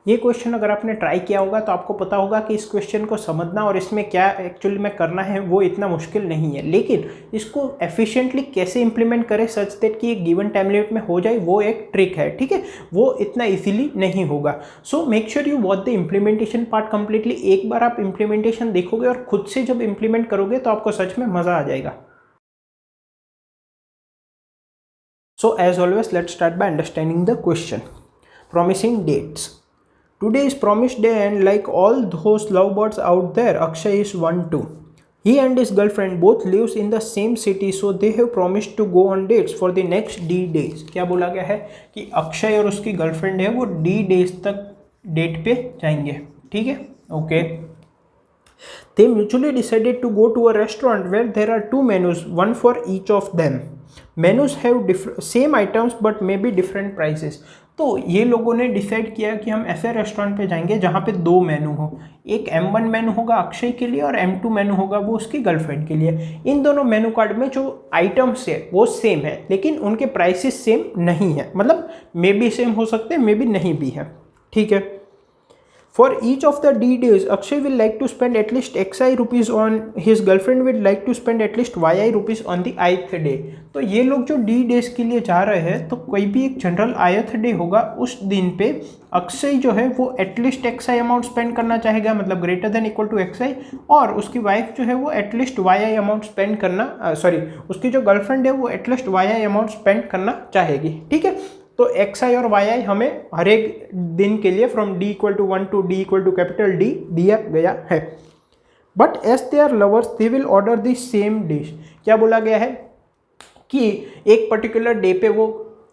ये क्वेश्चन अगर आपने ट्राई किया होगा तो आपको पता होगा कि इस क्वेश्चन को समझना और इसमें क्या एक्चुअली में करना है वो इतना मुश्किल नहीं है, लेकिन इसको एफिशिएंटली कैसे इंप्लीमेंट करें सच दैट कि एक गिवन टाइम लिमिट में हो जाए, वो एक ट्रिक है, ठीक है, वो इतना इजीली नहीं होगा। So make sure you watch the implementation part completely. एक बार आप इम्प्लीमेंटेशन देखोगे और खुद से जब इम्प्लीमेंट करोगे तो आपको सच में मजा आ जाएगा। So as always, let's start by understanding the question. Promising dates. Today is promise day and like all those lovebirds out there, Akshay is one too. He and his girlfriend both lives in the same city, so they have promised to go on dates for the next D days. क्या बोला गया है कि अक्षय और उसकी girlfriend है वो D days तक डेट पे जाएंगे, ठीक है, okay. They mutually decided to go to a restaurant where there are two menus, one for each of them. Menus have same items but may be different prices. तो ये लोगों ने decide किया कि हम ऐसे रेस्टोरेंट पे जाएंगे जहाँ पे दो मेनू हो, एक M1 मेनू होगा अक्षय के लिए और M2 मेनू होगा वो उसकी गर्लफ्रेंड के लिए। इन दोनों मेनू कार्ड में जो आइटम्स है वो सेम है लेकिन उनके प्राइसेस सेम नहीं है, मतलब मे बी सेम हो सकते हैं, मे बी नहीं भी है, ठीक है। For each of the D days, Akshay will like to spend at least XI rupees on his girlfriend will like to spend at least YI rupees on the ith day. तो ये लोग जो D days के लिए जा रहे हैं तो कोई भी एक जनरल ith डे होगा उस दिन पे अक्षय जो है वो एटलीस्ट XI अमाउंट स्पेंड करना चाहेगा, मतलब greater than equal to XI, और उसकी वाइफ जो है वो एटलीस्ट YI अमाउंट स्पेंड करना उसकी जो गर्लफ्रेंड है वो एटलीस्ट YI अमाउंट स्पेंड करना चाहेगी, ठीक है। तो XI और YI हमें हर एक दिन के लिए from D equal to 1 to D equal to capital D दिया गया है। But as they are lovers they will order the same dish. क्या बोला गया है कि एक पर्टिकुलर डे पे वो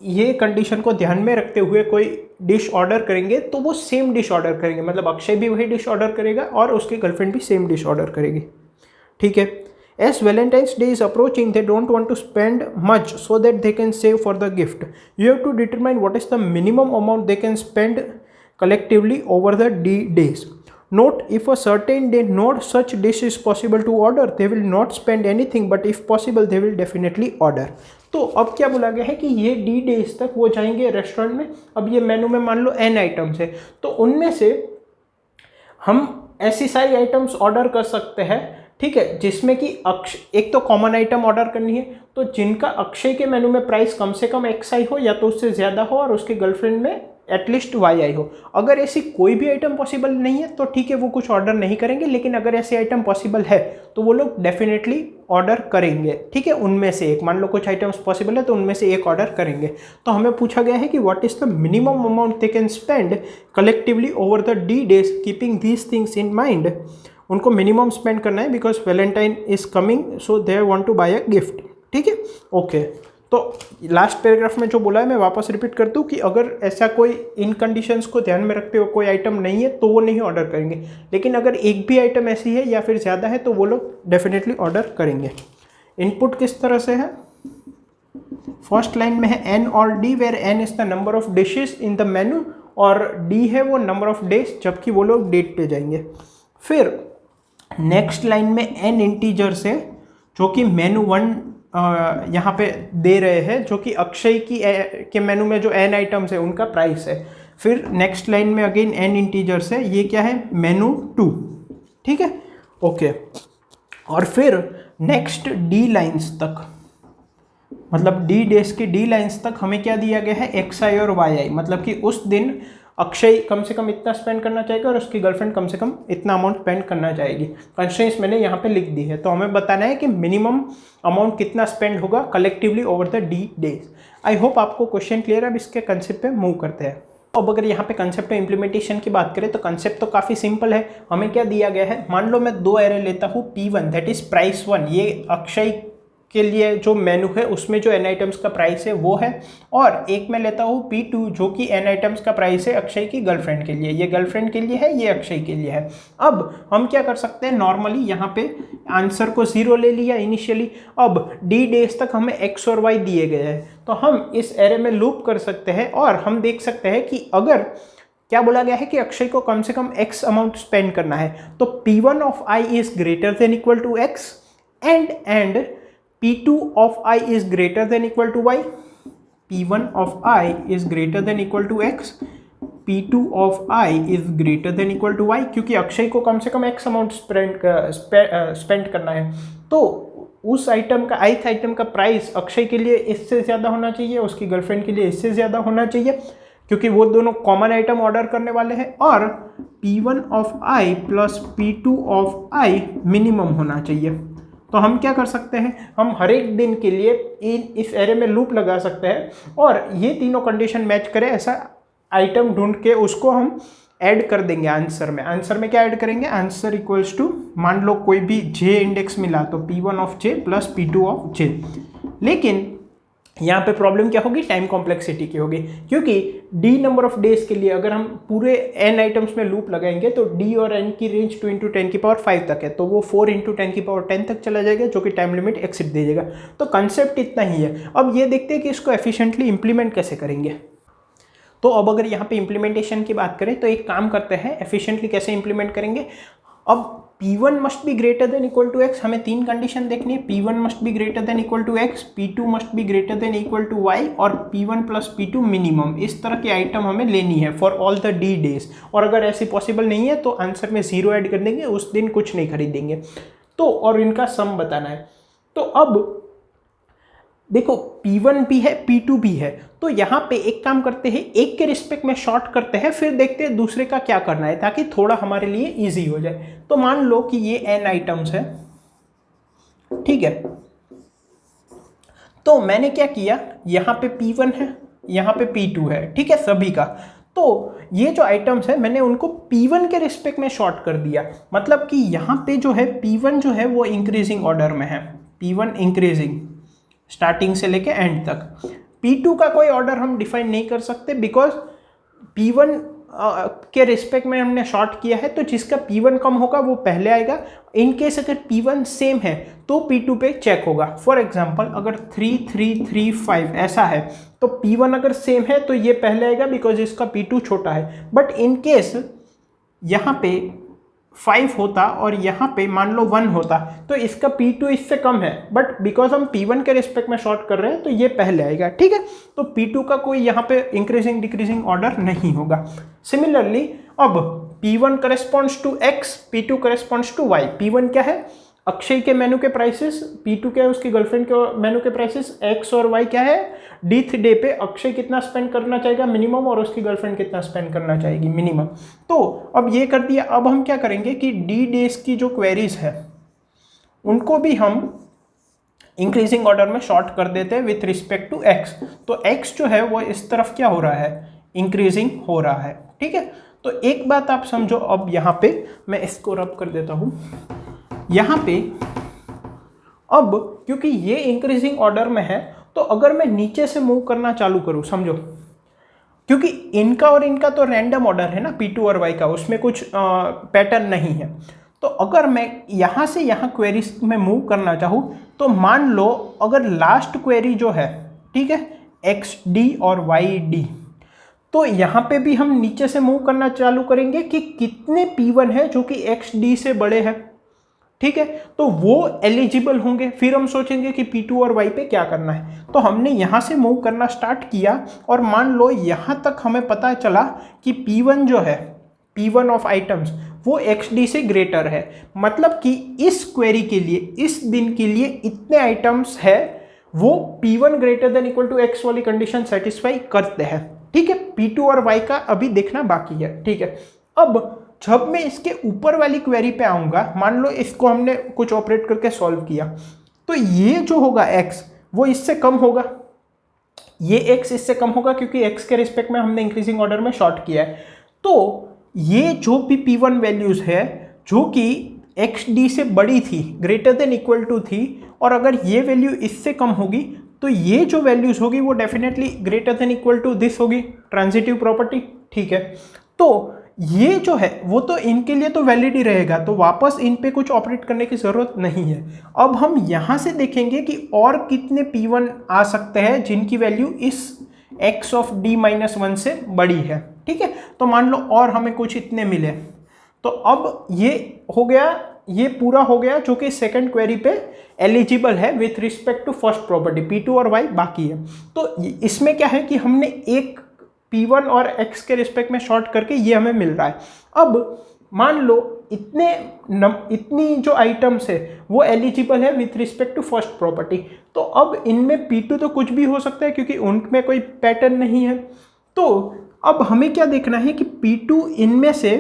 ये कंडीशन को ध्यान में रखते हुए कोई डिश ऑर्डर करेंगे तो वो सेम डिश ऑर्डर करेंगे, मतलब अक्षय भी वही डिश ऑर्डर करेगा और उसकी गर्लफ्रेंड भी सेम डिश ऑर्डर करेगी, ठीक है। As Valentine's Day is approaching, they don't want to spend much so that they can save for the gift. You have to determine what is the minimum amount they can spend collectively over the D days. Note, if a certain day not such dish is possible to order, they will not spend anything, but if possible, they will definitely order. तो अब क्या बोला गया है कि ये D days तक वो जाएंगे रेस्टोरेंट में। अब ये मेनू में मान लो N आइटम्स है तो उनमें से हम ऐसी सारी आइटम्स ऑर्डर कर सकते हैं, ठीक है, जिसमें कि एक तो कॉमन आइटम ऑर्डर करनी है, तो जिनका अक्षय के मेनू में प्राइस कम से कम XI हो या तो उससे ज़्यादा हो और उसकी गर्लफ्रेंड में एटलीस्ट YI हो। अगर ऐसी कोई भी आइटम पॉसिबल नहीं है तो ठीक है वो कुछ ऑर्डर नहीं करेंगे, लेकिन अगर ऐसी आइटम पॉसिबल है तो वो लोग डेफिनेटली ऑर्डर करेंगे, ठीक है। उनमें से एक, मान लो कुछ आइटम्स पॉसिबल है तो उनमें से एक ऑर्डर करेंगे। तो हमें पूछा गया है कि what is the minimum amount they can spend collectively over the D days keeping these things in mind. उनको मिनिमम स्पेंड करना है because Valentine is coming so they want to buy a gift, ठीक है, okay. तो last paragraph में जो बोला है मैं वापस रिपीट कर दूं कि अगर ऐसा कोई इन कंडीशंस को ध्यान में रखते हुए कोई आइटम नहीं है तो वो नहीं ऑर्डर करेंगे, लेकिन अगर एक भी आइटम ऐसी है या फिर ज़्यादा है तो वो लोग डेफिनेटली ऑर्डर करेंगे। इनपुट किस तरह से है, फर्स्ट लाइन में है N और D where N is the number of dishes in the menu और D है वो नंबर ऑफ डेज जबकि वो लोग डेट पे जाएंगे। फिर नेक्स्ट लाइन में N इंटीजर्स है जो कि मेनू 1 यहाँ पे दे रहे हैं, जो कि अक्षय के मेनू में जो N आइटम्स है उनका प्राइस है। फिर नेक्स्ट लाइन में अगेन N इंटीजर्स है, ये क्या है, मेनू 2, ठीक है, ओके। और फिर नेक्स्ट D लाइन्स तक, मतलब D डेज के D लाइन्स तक हमें क्या दिया गया है, XI और YI, मतलब कि उस दिन अक्षय कम से कम इतना स्पेंड करना चाहेगा और उसकी गर्लफ्रेंड कम से कम इतना अमाउंट स्पेंड करना चाहेगी। कंस्ट्रेंट्स मैंने यहाँ पे लिख दी है, तो हमें बताना है कि मिनिमम अमाउंट कितना स्पेंड होगा collectively over the D days. I hope आपको क्वेश्चन क्लियर है। अब इसके कंसेप्ट पे मूव करते हैं। अब अगर यहाँ पे कंसेप्ट में इंप्लीमेंटेशन की बात करें तो कंसेप्ट तो काफ़ी सिंपल है। हमें क्या दिया गया है, मान लो मैं दो एरे लेता हूँ P1 दैट इज प्राइस 1, ये अक्षय के लिए जो मेनू है उसमें जो N आइटम्स का प्राइस है वो है, और एक मैं लेता हूँ P2 जो कि N आइटम्स का प्राइस है अक्षय की गर्लफ्रेंड के लिए, ये गर्लफ्रेंड के लिए है, ये अक्षय के लिए है। अब हम क्या कर सकते हैं, नॉर्मली यहाँ पे आंसर को 0 ले लिया इनिशियली। अब D डेज तक हमें X और Y दिए गए हैं तो हम इस एरे में लूप कर सकते हैं और हम देख सकते हैं कि अगर क्या बोला गया है कि अक्षय को कम से कम X अमाउंट स्पेंड करना है तो P1 of I is greater than equal to X and P2 of I is greater than equal to Y, P1 of I is greater than equal to X P2 of I is greater than equal to Y, क्योंकि अक्षय को कम से कम X amount spend करना है, तो उस item का ith item का price Akshay के लिए इससे ज़्यादा होना चाहिए, उसकी गर्लफ्रेंड के लिए इससे ज़्यादा होना चाहिए, क्योंकि वो दोनों कॉमन आइटम ऑर्डर करने वाले हैं। और P1 of I plus P2 of I minimum होना चाहिए। तो हम क्या कर सकते हैं, हम हर एक दिन के लिए इस एरे में लूप लगा सकते हैं और ये तीनों कंडीशन मैच करे ऐसा आइटम ढूंढ के उसको हम ऐड कर देंगे आंसर में। आंसर में क्या ऐड करेंगे, आंसर इक्वल्स टू, मान लो कोई भी J इंडेक्स मिला तो P1 of J plus P2 of J। लेकिन यहाँ पे प्रॉब्लम क्या होगी, टाइम कॉम्प्लेक्सिटी की होगी, क्योंकि D नंबर ऑफ डेज के लिए अगर हम पूरे n आइटम्स में लूप लगाएंगे तो D और n की रेंज 2 × 10⁵ तक है, तो वो 4 × 10⁻10 तक चला जाएगा, जो कि टाइम लिमिट एक्सिड दे देगा। तो कंसेप्ट इतना ही है। अब ये देखते हैं कि इसको एफिशिएंटली इंप्लीमेंट कैसे करेंगे। तो अब अगर यहाँ पे इम्प्लीमेंटेशन की बात करें तो एक काम करते हैं, एफिशिएंटली कैसे इंप्लीमेंट करेंगे। अब P1 must be greater than equal to X, हमें तीन कंडीशन देखनी है। P1 must be greater than equal to X, P2 must be greater than equal to Y और P1 प्लस P2 मिनिमम। इस तरह की आइटम हमें लेनी है for all the D days. और अगर ऐसी पॉसिबल नहीं है तो आंसर में 0 ऐड कर देंगे, उस दिन कुछ नहीं खरीदेंगे। तो और इनका सम बताना है। तो अब देखो P1 भी है P2 भी है, तो यहाँ पे एक काम करते हैं, एक के रिस्पेक्ट में शॉर्ट करते हैं, फिर देखते हैं दूसरे का क्या करना है, ताकि थोड़ा हमारे लिए इजी हो जाए। तो मान लो कि ये n आइटम्स है, ठीक है। तो मैंने क्या किया, यहाँ पे P1 है, यहाँ पे P2 है, ठीक है, सभी का। तो ये जो आइटम्स है मैंने उनको P1 के रिस्पेक्ट में शॉर्ट कर दिया, मतलब कि यहाँ पे जो है P1 जो है वो इंक्रीजिंग ऑर्डर में है, P1 इंक्रीजिंग स्टार्टिंग से लेके एंड तक। P2 का कोई ऑर्डर हम डिफाइन नहीं कर सकते, बिकॉज P1 के रिस्पेक्ट में हमने शॉर्ट किया है, तो जिसका P1 कम होगा वो पहले आएगा। इन केस अगर P1 सेम है तो P2 पे चेक होगा। फॉर एग्जांपल अगर 3 3 3 5 ऐसा है तो P1 अगर सेम है तो ये पहले आएगा, बिकॉज इसका P2 छोटा है। बट इन केस यहाँ पे 5 होता और यहाँ पे मान लो 1 होता तो इसका P2 इससे कम है, बट बिकॉज हम P1 के रिस्पेक्ट में शॉर्ट कर रहे हैं तो ये पहले आएगा, ठीक है। तो P2 का कोई यहाँ पे इंक्रीजिंग डिक्रीजिंग ऑर्डर नहीं होगा। सिमिलरली अब P1 corresponds to X, P2 corresponds to Y। P1 क्या है, अक्षय के मेनू के प्राइसेस, P2 क्या है, उसकी गर्लफ्रेंड के मेनू के प्राइसेस, X और Y क्या है, D डे पे अक्षय कितना स्पेंड करना चाहेगा मिनिमम और उसकी गर्लफ्रेंड कितना स्पेंड करना चाहेगी मिनिमम। तो अब ये कर दिया। अब हम क्या करेंगे कि D डेज की जो क्वेरीज है उनको भी हम इंक्रीजिंग ऑर्डर में शॉर्ट कर देते हैं विथ रिस्पेक्ट टू X। तो X जो है वो इस तरफ क्या हो रहा है, इंक्रीजिंग हो रहा है, ठीक है। तो एक बात आप समझो, अब यहाँ पे मैं इसको रब कर देता हूँ। यहाँ पे अब क्योंकि ये इंक्रीजिंग ऑर्डर में है, तो अगर मैं नीचे से मूव करना चालू करूँ, समझो, क्योंकि इनका और इनका तो रैंडम ऑर्डर है ना, P2 और Y का, उसमें कुछ पैटर्न नहीं है। तो अगर मैं यहाँ से यहाँ क्वेरीज में मूव करना चाहूँ तो मान लो अगर लास्ट क्वेरी जो है, ठीक है, XD और YD, तो यहाँ पे भी हम नीचे से मूव करना चालू करेंगे कि कितने P1 है जो कि XD से बड़े हैं, ठीक है, तो वो एलिजिबल होंगे। फिर हम सोचेंगे कि P2 और Y पे क्या करना है। तो हमने यहाँ से मूव करना स्टार्ट किया और मान लो यहाँ तक हमें पता चला कि P1 जो है, P1 ऑफ आइटम्स वो XD से ग्रेटर है, मतलब कि इस क्वेरी के लिए, इस दिन के लिए इतने आइटम्स है वो P1 greater than equal to X वाली कंडीशन सेटिस्फाई करते हैं, ठीक है। P2 और Y का अभी देखना बाकी है, ठीक है। अब जब मैं इसके ऊपर वाली क्वेरी पे आऊँगा, मान लो इसको हमने कुछ ऑपरेट करके सॉल्व किया, तो ये जो होगा X वो इससे कम होगा, ये X इससे कम होगा, क्योंकि X के रिस्पेक्ट में हमने इंक्रीजिंग ऑर्डर में शॉर्ट किया है। तो ये जो भी P1 वैल्यूज़ है जो कि XD से बड़ी थी, ग्रेटर देन इक्वल टू थी, और अगर ये वैल्यू इससे कम होगी तो ये जो वैल्यूज़ होगी वो definitely greater than equal to this होगी, ट्रांजिटिव प्रॉपर्टी, ठीक है। तो ये जो है वो तो इनके लिए तो वैलिड ही रहेगा, तो वापस इन पे कुछ ऑपरेट करने की ज़रूरत नहीं है। अब हम यहाँ से देखेंगे कि और कितने P1 आ सकते हैं जिनकी वैल्यू इस X ऑफ D-1 से बड़ी है, ठीक है। तो मान लो और हमें कुछ इतने मिले, तो अब ये हो गया, ये पूरा हो गया जो कि सेकंड क्वेरी पे एलिजिबल है with respect to first property. P2 और Y बाकी है। तो इसमें क्या है कि हमने एक P1 और X के रिस्पेक्ट में शॉर्ट करके ये हमें मिल रहा है। अब मान लो इतनी जो आइटम्स है वो एलिजिबल है with respect to first property. तो अब इनमें P2 तो कुछ भी हो सकता है क्योंकि उनमें कोई पैटर्न नहीं है। तो अब हमें क्या देखना है कि P2 इनमें से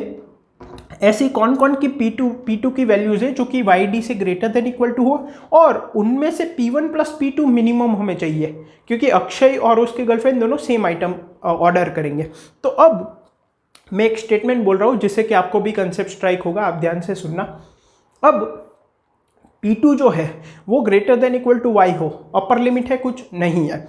ऐसी कौन कौन की P2 की वैल्यूज है जो कि YD से ग्रेटर देन इक्वल टू हो, और उनमें से P1 प्लस P2 मिनिमम हमें चाहिए क्योंकि अक्षय और उसके गर्लफ्रेंड दोनों सेम आइटम ऑर्डर करेंगे। तो अब मैं एक स्टेटमेंट बोल रहा हूँ जिससे कि आपको भी कंसेप्ट स्ट्राइक होगा, आप ध्यान से सुनना। अब P2 जो है वो greater than equal to Y हो, अपर लिमिट है कुछ नहीं है,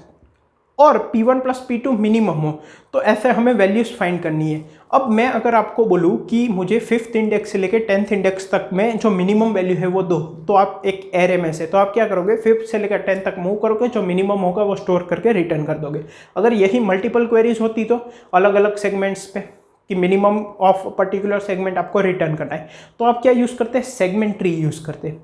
और P1 प्लस P2 मिनिमम हो, तो ऐसे हमें वैल्यूज फाइंड करनी है। अब मैं अगर आपको बोलूँ कि मुझे 5th इंडेक्स से लेकर 10th इंडेक्स तक में जो मिनिमम वैल्यू है वो दो, तो आप एक एरे में से, तो आप क्या करोगे 5th से लेकर 10th तक मूव करोगे, जो मिनिमम होगा वो स्टोर करके रिटर्न कर दोगे। अगर यही मल्टीपल क्वेरीज होती तो अलग अलग सेगमेंट्स पे कि मिनिमम ऑफ पर्टिकुलर सेगमेंट आपको रिटर्न करना है, तो आप क्या यूज़ करते हैं, सेगमेंट ट्री यूज़ करते हैं,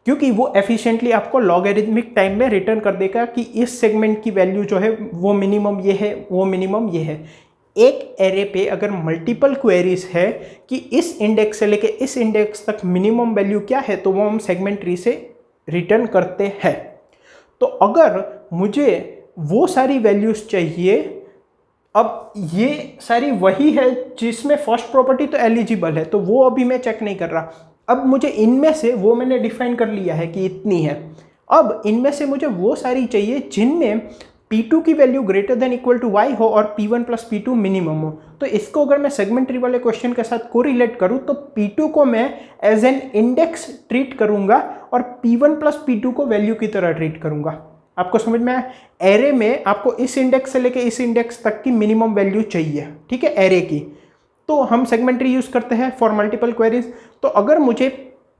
क्योंकि वो एफिशिएंटली आपको लॉगरिथमिक टाइम में रिटर्न कर देगा कि इस सेगमेंट की वैल्यू जो है वो मिनिमम ये है, वो मिनिमम ये है। एक एरे पे अगर मल्टीपल क्वेरीज है कि इस इंडेक्स से लेके इस इंडेक्स तक मिनिमम वैल्यू क्या है, तो वो हम सेगमेंट ट्री से रिटर्न करते हैं। तो अगर मुझे वो सारी वैल्यूज चाहिए, अब ये सारी वही है जिसमें फर्स्ट प्रॉपर्टी तो एलिजिबल है, तो वो अभी मैं चेक नहीं कर रहा। अब मुझे इनमें से, वो मैंने डिफाइन कर लिया है कि इतनी है, अब इनमें से मुझे वो सारी चाहिए जिनमें P2 की value greater than equal to Y हो और P1 प्लस P2 मिनिमम हो। तो इसको अगर मैं सेगमेंट ट्री वाले क्वेश्चन के साथ कोरिलेट करूँ तो P2 को मैं एज एन इंडेक्स ट्रीट करूँगा और P1 प्लस P2 को वैल्यू की तरह ट्रीट करूँगा। आपको समझ में आया? एरे में आपको इस इंडेक्स से लेके इस इंडेक्स तक की मिनिमम वैल्यू चाहिए, ठीक है, एरे की, तो हम सेगमेंट ट्री यूज करते हैं फॉर मल्टीपल क्वेरीज। तो अगर मुझे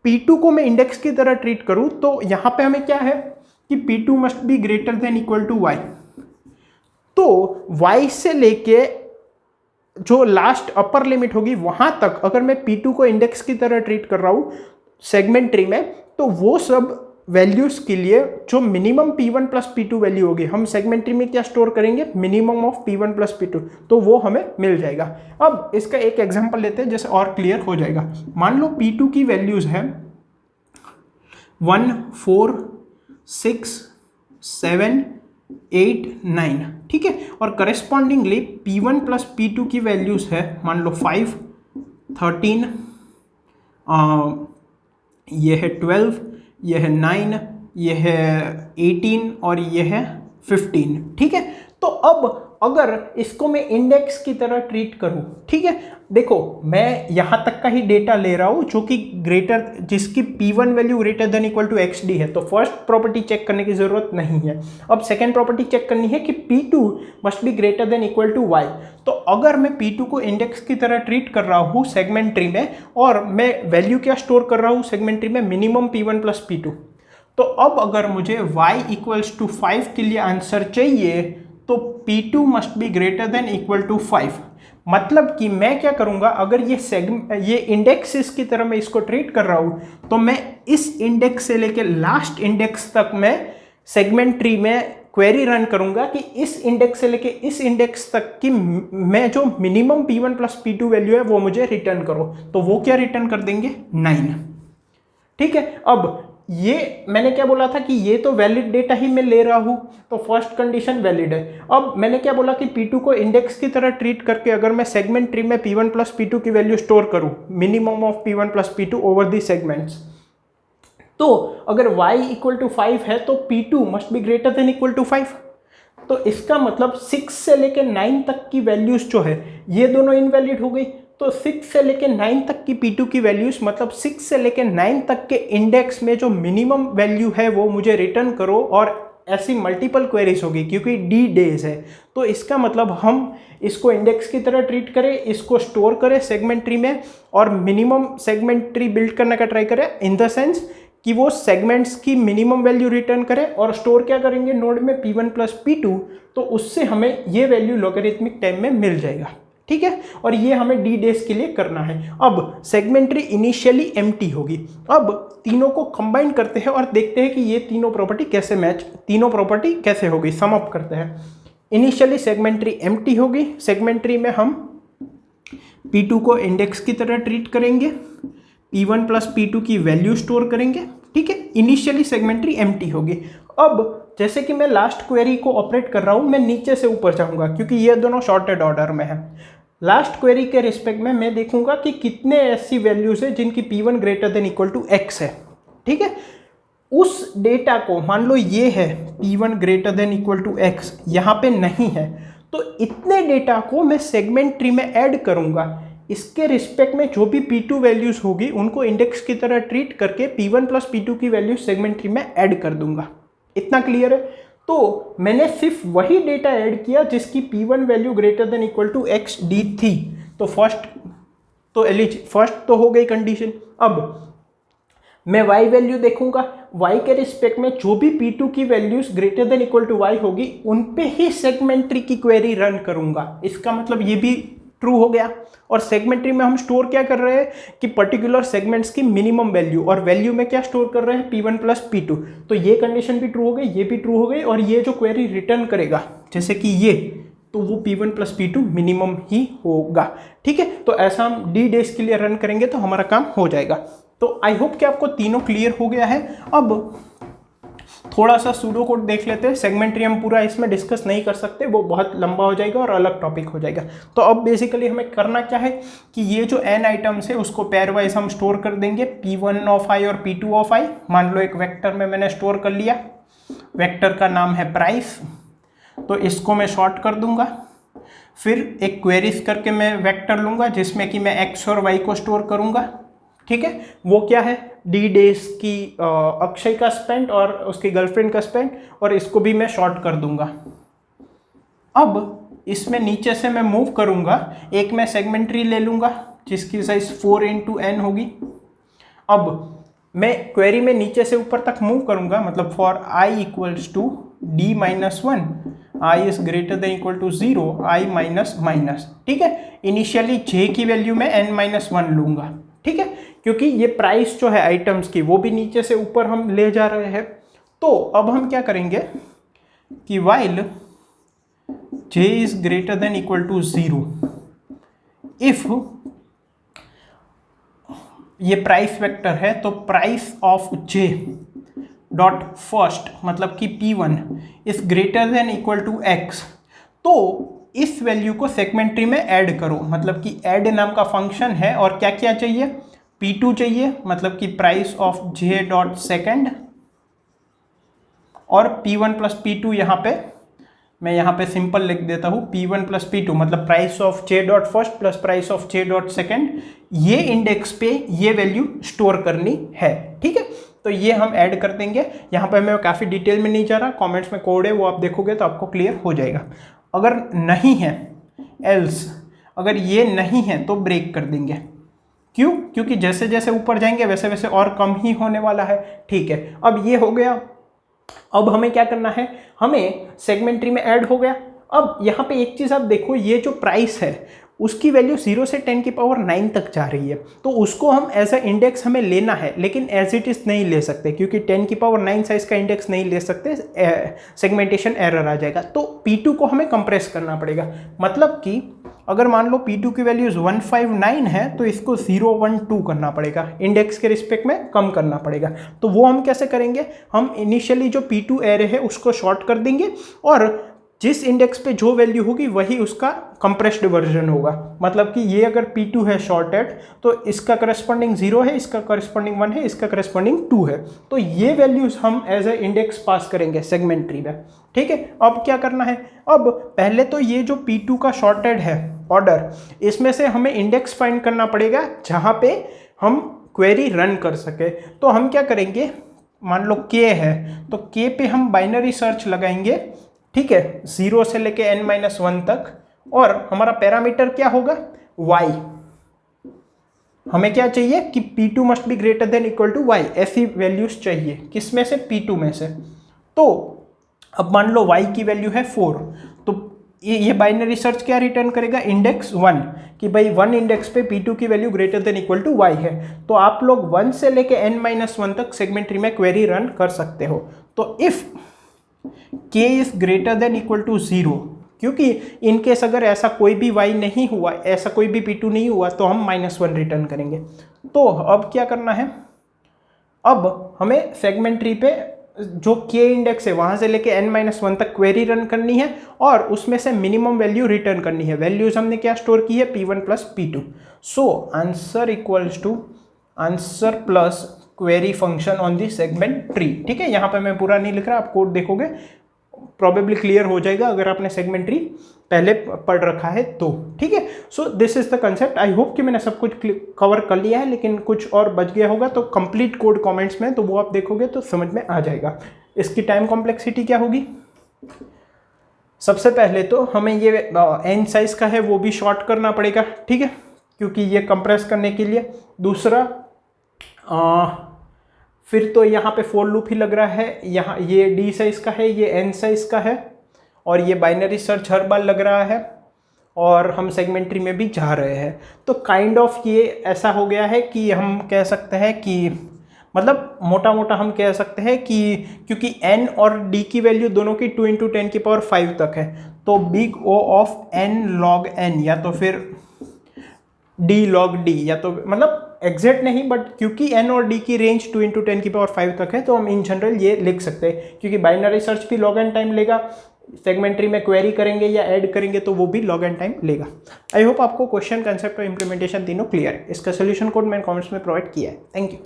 P2 को मैं इंडेक्स की तरह ट्रीट करूं तो यहां पे हमें क्या है कि P2 must be greater than equal to Y। तो Y से लेके जो लास्ट अपर लिमिट होगी वहां तक अगर मैं P2 को इंडेक्स की तरह ट्रीट कर रहा हूं सेगमेंट ट्री में, तो वो सब वैल्यूज के लिए जो minimum P1 plus P2 value होगी, हम सेगमेंट ट्री में क्या स्टोर करेंगे, minimum of P1 plus P2, तो वो हमें मिल जाएगा। अब इसका एक एग्जांपल लेते हैं जैसे और क्लियर हो जाएगा। मान लो P2 की वैल्यूज है 1 4 6 7 8 9, ठीक है, और करस्पॉन्डिंगली P1 प्लस P2 की वैल्यूज है मान लो 5 13 ये है 12, यह है 9, यह है 18 और यह है 15, ठीक है। तो अब अगर इसको मैं इंडेक्स की तरह ट्रीट करूं, ठीक है, देखो मैं यहां तक का ही डेटा ले रहा हूं जो कि जिसकी P1 value greater than equal to XD है, तो फर्स्ट प्रॉपर्टी चेक करने की जरूरत नहीं है। अब सेकेंड प्रॉपर्टी चेक करनी है कि P2 must be greater than equal to Y। तो अगर मैं P2 को इंडेक्स की तरह ट्रीट कर रहा हूं सेगमेंट ट्री में और मैं वैल्यू क्या स्टोर कर रहा हूं सेगमेंट ट्री में, मिनिमम P1 प्लस P2, तो अब अगर मुझे Y इक्वल्स टू 5 के लिए आंसर चाहिए तो P2 must be greater than equal to 5। मतलब कि मैं क्या करूंगा, अगर ये इंडेक्स की तरह मैं इसको ट्रीट कर रहा हूं तो मैं इस इंडेक्स से लेके लास्ट इंडेक्स तक मैं सेगमेंट ट्री में क्वेरी रन करूंगा कि इस इंडेक्स से लेके इस इंडेक्स तक की मैं जो minimum P1 plus P2 value है वो मुझे रिटर्न करो, तो वो क्या रिटर्न कर देंगे 9, ठीक है। अब ये मैंने क्या बोला था कि ये तो वैलिड डेटा ही मैं ले रहा हूं, तो फर्स्ट कंडीशन वैलिड है। अब मैंने क्या बोला कि P2 को इंडेक्स की तरह ट्रीट करके अगर मैं सेगमेंट ट्री में P1 प्लस P2 की वैल्यू स्टोर करूं, minimum of P1 plus P2 over the segments, तो अगर Y इक्वल टू 5 है तो P2 must be greater than equal to 5। तो इसका मतलब 6 से लेके 9 तक की वैल्यूज जो है ये दोनों इनवैलिड हो गई। तो 6 से लेके 9 तक की P2 की वैल्यूज, मतलब 6 से लेके 9 तक के इंडेक्स में जो मिनिमम वैल्यू है वो मुझे रिटर्न करो, और ऐसी मल्टीपल क्वेरीज होगी क्योंकि D डेज है। तो इसका मतलब हम इसको इंडेक्स की तरह ट्रीट करें, इसको स्टोर करें सेगमेंट ट्री में और मिनिमम सेगमेंट ट्री बिल्ड करने का ट्राई करें, इन द सेंस कि वो सेगमेंट्स की मिनिमम वैल्यू रिटर्न करें और स्टोर क्या करेंगे नोड में P1 प्लस P2, तो उससे हमें ये वैल्यू लॉगरिथमिक टाइम में मिल जाएगा, ठीक है। और ये हमें D डेज के लिए करना है। अब सेगमेंट ट्री इनिशियली एम्प्टी होगी। अब तीनों को कंबाइन करते हैं और देखते हैं कि ये तीनों प्रॉपर्टी कैसे मैच, तीनों प्रॉपर्टी कैसे होगी, सम अप करते हैं। इनिशियली सेगमेंट ट्री एम्प्टी होगी। सेगमेंट ट्री में हम P2 को इंडेक्स की तरह ट्रीट करेंगे, P1 प्लस P2 की वैल्यू स्टोर करेंगे, ठीक है। इनिशियली सेगमेंट ट्री एम्प्टी होगी। अब जैसे कि मैं लास्ट क्वेरी को ऑपरेट कर रहा हूँ, मैं नीचे से ऊपर जाऊँगा क्योंकि ये दोनों शॉर्टेड ऑर्डर में है। लास्ट क्वेरी के रिस्पेक्ट में मैं देखूंगा कि कितने ऐसी वैल्यूज है जिनकी P1 greater than equal to x है, ठीक है। उस डेटा को मान लो ये है P1 greater than equal to x, यहाँ पे नहीं है, तो इतने डेटा को मैं सेगमेंट ट्री में ऐड करूंगा। इसके रिस्पेक्ट में जो भी P2 वैल्यूज होगी उनको इंडेक्स की तरह ट्रीट करके P1 प्लस P2 की वैल्यूज सेगमेंट ट्री में ऐड कर दूंगा। इतना क्लियर है? तो मैंने सिर्फ वही डेटा ऐड किया जिसकी P1 value greater than equal to x D थी। तो फर्स्ट तो हो गई कंडीशन। अब मैं y वैल्यू देखूंगा, y के रिस्पेक्ट में जो भी P2 की values greater than equal to y होगी उन पे ही सेगमेंट ट्री की क्वेरी रन करूंगा। इसका मतलब ये भी ट्रू हो गया। और सेगमेंट ट्री में हम स्टोर क्या कर रहे हैं कि पर्टिकुलर सेगमेंट्स की मिनिमम वैल्यू, और वैल्यू में क्या स्टोर कर रहे हैं P1 प्लस P2। तो ये कंडीशन भी ट्रू हो गई, ये भी ट्रू हो गई, और ये जो क्वेरी रिटर्न करेगा जैसे कि ये, तो वो P1 प्लस P2 मिनिमम ही होगा, ठीक है। तो ऐसा हम D डेज के लिए रन करेंगे तो हमारा काम हो जाएगा। तो आई होप कि आपको तीनों क्लियर हो गया है। अब थोड़ा सा सूडो कोड देख लेते हैं। सेगमेंट ट्री हम पूरा इसमें डिस्कस नहीं कर सकते, वो बहुत लंबा हो जाएगा और अलग टॉपिक हो जाएगा। तो अब बेसिकली हमें करना क्या है कि ये जो n आइटम्स है उसको पेयर वाइज हम स्टोर कर देंगे, P1 ऑफ i और P2 ऑफ i। मान लो एक वेक्टर में मैंने स्टोर कर लिया, वेक्टर का नाम है प्राइस, तो इसको मैं शॉर्ट कर दूंगा। फिर एक क्वेरीज करके मैं वेक्टर लूंगा जिसमें कि मैं x और y को स्टोर करूंगा, ठीक है। वो क्या है, डी डेज की अक्षय का स्पेंड और उसकी गर्लफ्रेंड का स्पेंड, और इसको भी मैं शॉर्ट कर दूंगा। अब इसमें नीचे से मैं मूव करूंगा, एक मैं सेगमेंट ट्री ले लूंगा जिसकी साइज 4 × n होगी। अब मैं क्वेरी में नीचे से ऊपर तक मूव करूंगा, मतलब for i equals to d minus 1, i is greater than equal to 0, i minus minus, ठीक है। इनिशियली j की वैल्यू में n-1 लूंगा, ठीक है, क्योंकि ये प्राइस जो है आइटम्स की वो भी नीचे से ऊपर हम ले जा रहे हैं। तो अब हम क्या करेंगे कि while j is greater than equal to 0, if ये प्राइस वेक्टर है तो price of j dot first, मतलब कि P1 is greater than equal to x, तो इस वैल्यू को सेगमेंट ट्री में ऐड करो। मतलब कि ऐड नाम का फंक्शन है, और क्या क्या चाहिए, P2 चाहिए, मतलब कि price of j dot second, और P1 प्लस P2 यहाँ पे मैं यहाँ पे सिंपल लिख देता हूँ, P1 प्लस P2 मतलब price of j dot first plus price of j dot second, ये इंडेक्स पे ये वैल्यू स्टोर करनी है, ठीक है। तो ये हम ऐड कर देंगे। यहाँ पे मैं काफ़ी डिटेल में नहीं जा रहा, कमेंट्स में कोड है वो आप देखोगे तो आपको क्लियर हो जाएगा। अगर नहीं है, एल्स अगर ये नहीं है तो ब्रेक कर देंगे। क्यों? क्योंकि जैसे जैसे ऊपर जाएंगे वैसे वैसे और कम ही होने वाला है, ठीक है। अब ये हो गया। अब हमें क्या करना है, हमें सेगमेंट ट्री में ऐड हो गया। अब यहाँ पे एक चीज़ आप देखो, ये जो प्राइस है उसकी वैल्यू 0 से 10 की पावर 9 तक जा रही है, तो उसको हम एज अ इंडेक्स हमें लेना है, लेकिन एज इट इज़ नहीं ले सकते क्योंकि 10 की पावर 9 साइज का इंडेक्स नहीं ले सकते, सेगमेंटेशन एरर आ जाएगा। तो P2 को हमें कंप्रेस करना पड़ेगा। मतलब कि अगर मान लो P2 की वैल्यूज 159 है तो इसको 012 करना पड़ेगा, इंडेक्स के रिस्पेक्ट में कम करना पड़ेगा। तो वो हम कैसे करेंगे, हम इनिशियली जो P2 एरे है उसको शॉर्ट कर देंगे, और जिस इंडेक्स पे जो वैल्यू होगी वही उसका कंप्रेस्ड वर्जन होगा। मतलब कि ये अगर P2 है शॉर्टेड तो इसका करस्पॉन्डिंग 0 है, इसका करस्पॉन्डिंग 1 है, इसका करस्पॉन्डिंग 2 है। तो ये वैल्यूज हम एज ए इंडेक्स पास करेंगे सेगमेंट ट्री में, ठीक है। अब क्या करना है, अब पहले तो ये जो P2 का शॉर्टेड है ऑर्डर, इसमें से हमें इंडेक्स फाइंड करना पड़ेगा जहाँ पे हम क्वेरी रन कर सके। तो हम क्या करेंगे, मान लो K है तो K पे हम बाइनरी सर्च लगाएंगे, ठीक है, 0 से लेके n-1 तक, और हमारा पैरामीटर क्या होगा, y। हमें क्या चाहिए कि P2 must be greater than equal to y, ऐसी वैल्यूज चाहिए, किसमें से, P2 में से। तो अब मान लो y की वैल्यू है 4, तो ये बाइनरी सर्च क्या रिटर्न करेगा, इंडेक्स 1, कि भाई 1 इंडेक्स पे P2 की value greater than equal to y है। तो आप लोग 1 से लेके n-1 तक सेगमेंट ट्री में क्वेरी रन कर सकते हो। तो if k is greater than equal to 0, क्योंकि इनकेस अगर ऐसा कोई भी y नहीं हुआ, ऐसा कोई भी P2 नहीं हुआ, तो हम -1 रिटर्न करेंगे। तो अब क्या करना है, अब हमें सेगमेंट ट्री पे जो k इंडेक्स है वहां से लेके n-1 तक क्वेरी रन करनी है और उसमें से मिनिमम वैल्यू रिटर्न करनी है। वैल्यूज हमने क्या स्टोर की है, P1 plus P2। So answer equals to answer plus query function on the segment tree. ठीक है, यहाँ पे मैं पूरा नहीं लिख रहा, आप कोड देखोगे प्रॉबेबली क्लियर हो जाएगा अगर आपने सेगमेंट ट्री पहले पढ़ रखा है तो। ठीक है, so this is the concept. I hope कि मैंने सब कुछ कवर कर लिया है, लेकिन कुछ और बच गया होगा तो कंप्लीट कोड कमेंट्स में, तो वो आप देखोगे तो समझ में आ जाएगा। इसकी टाइम कॉम्प्लेक्सिटी क्या होगी, सबसे पहले तो हमें ये एन साइज का है वो भी शॉर्ट करना पड़ेगा। ठीक है, क्योंकि ये कंप्रेस करने के लिए। दूसरा फिर तो यहाँ पे फोर लूप ही लग रहा है, यहाँ ये डी साइज का है, ये एन साइज का है, और ये बाइनरी सर्च हर बार लग रहा है, और हम सेगमेंट ट्री में भी जा रहे हैं। तो काइंड ऑफ ये ऐसा हो गया है कि हम कह सकते हैं कि मतलब मोटा मोटा हम कह सकते हैं कि क्योंकि n और d की वैल्यू दोनों की 2 × 10⁵ तक है, तो big O of n log n या तो फिर d log d, या तो मतलब एग्जैक्ट नहीं बट क्योंकि n और d की रेंज 2 × 10⁵ तक है तो हम इन जनरल ये लिख सकते हैं। क्योंकि बाइनरी सर्च भी log n टाइम लेगा, सेगमेंट ट्री में क्वेरी करेंगे या ऐड करेंगे तो वो भी log n टाइम लेगा। आई होप आपको क्वेश्चन, कंसेप्ट और इंप्लीमेंटेशन तीनों क्लियर है। इसका सोल्यूशन कोड मैंने कमेंट्स में प्रोवाइड किया है। Thank you.